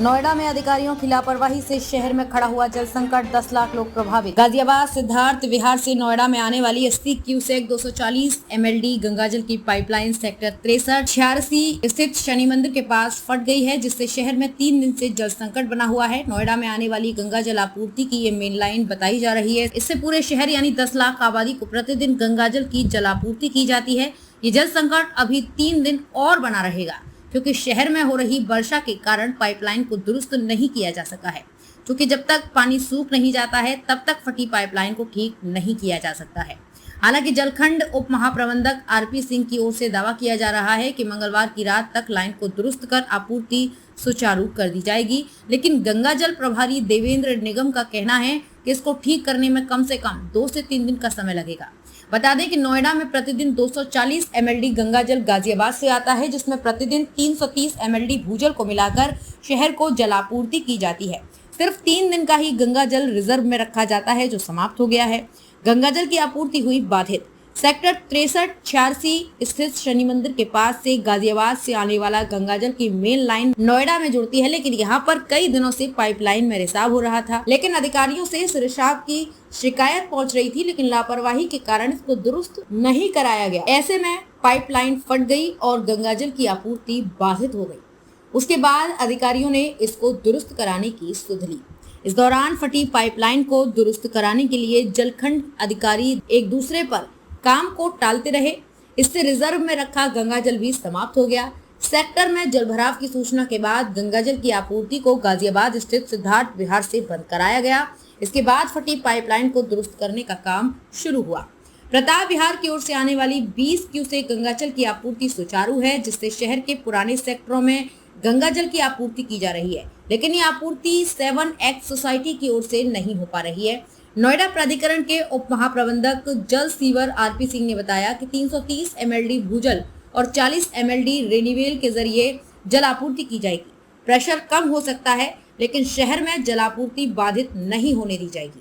नोएडा में अधिकारियों की लापरवाही से शहर में खड़ा हुआ जल संकट, 10 लाख लोग प्रभावित। गाजियाबाद सिद्धार्थ विहार से नोएडा में आने वाली 80 क्यूसेक 240 एमएलडी गंगाजल की पाइपलाइन सेक्टर 63-86 स्थित शनि मंदिर के पास फट गई है, जिससे शहर में 3 दिन से जल संकट बना हुआ है। नोएडा में आने वाली गंगा जल आपूर्ति की ये मेन लाइन बताई जा रही है। इससे पूरे शहर यानी 10 लाख आबादी को प्रतिदिन गंगाजल की जलापूर्ति की जाती है। ये जल संकट अभी 3 दिन और बना रहेगा, क्योंकि शहर में हो रही वर्षा के कारण पाइपलाइन को दुरुस्त नहीं किया जा सका है। क्योंकि जब तक पानी सूख नहीं जाता है तब तक फटी पाइपलाइन को ठीक नहीं किया जा सकता है। हालांकि जलखंड उप महाप्रबंधक आरपी सिंह की ओर से दावा किया जा रहा है कि मंगलवार की रात तक लाइन को दुरुस्त कर आपूर्ति सुचारू कर दी जाएगी, लेकिन गंगा जल प्रभारी देवेंद्र निगम का कहना है कि इसको ठीक करने में कम से कम 2 से 3 दिन का समय लगेगा। बता दें कि नोएडा में प्रतिदिन 240 एमएलडी गंगाजल गाजियाबाद से आता है, जिसमें प्रतिदिन 330 एमएलडी भूजल को मिलाकर शहर को जलापूर्ति की जाती है। सिर्फ 3 दिन का ही गंगाजल रिजर्व में रखा जाता है, जो समाप्त हो गया है। गंगाजल की आपूर्ति हुई बाधित। सेक्टर 63-86 स्थित शनि मंदिर के पास से गाजियाबाद से आने वाला गंगाजल की मेन लाइन नोएडा में जुड़ती है, लेकिन यहाँ पर कई दिनों से पाइपलाइन में रिसाव हो रहा था। लेकिन अधिकारियों से इस रिसाव की शिकायत पहुंच रही थी, लेकिन लापरवाही के कारण इसको दुरुस्त नहीं कराया गया। ऐसे में पाइपलाइन फट गई और गंगाजल की आपूर्ति बाधित हो गई। उसके बाद अधिकारियों ने इसको दुरुस्त कराने की सुध ली। इस दौरान फटी पाइपलाइन को दुरुस्त कराने के लिए जलखंड अधिकारी एक दूसरे पर काम को टालते रहे। इससे रिजर्व में रखा गंगाजल भी समाप्त हो गया। सेक्टर में जलभराव की सूचना के बाद गंगाजल की आपूर्ति को गाजियाबाद स्थित सिद्धार्थ विहार से बंद कराया गया। इसके बाद फटी पाइपलाइन को दुरुस्त करने का काम शुरू हुआ। प्रताप विहार की ओर से आने वाली 20 क्यूसेक गंगाजल की आपूर्ति सुचारू है, जिससे शहर के पुराने सेक्टरों में गंगाजल की आपूर्ति की जा रही है, लेकिन ये आपूर्ति 7X सोसाइटी की ओर से नहीं हो पा रही है। नोएडा प्राधिकरण के उप महाप्रबंधक जल सीवर आरपी सिंह ने बताया कि 330 एमएलडी भूजल और 40 एमएलडी रेनीवेल के जरिए जल आपूर्ति की जाएगी। प्रेशर कम हो सकता है, लेकिन शहर में जलापूर्ति बाधित नहीं होने दी जाएगी।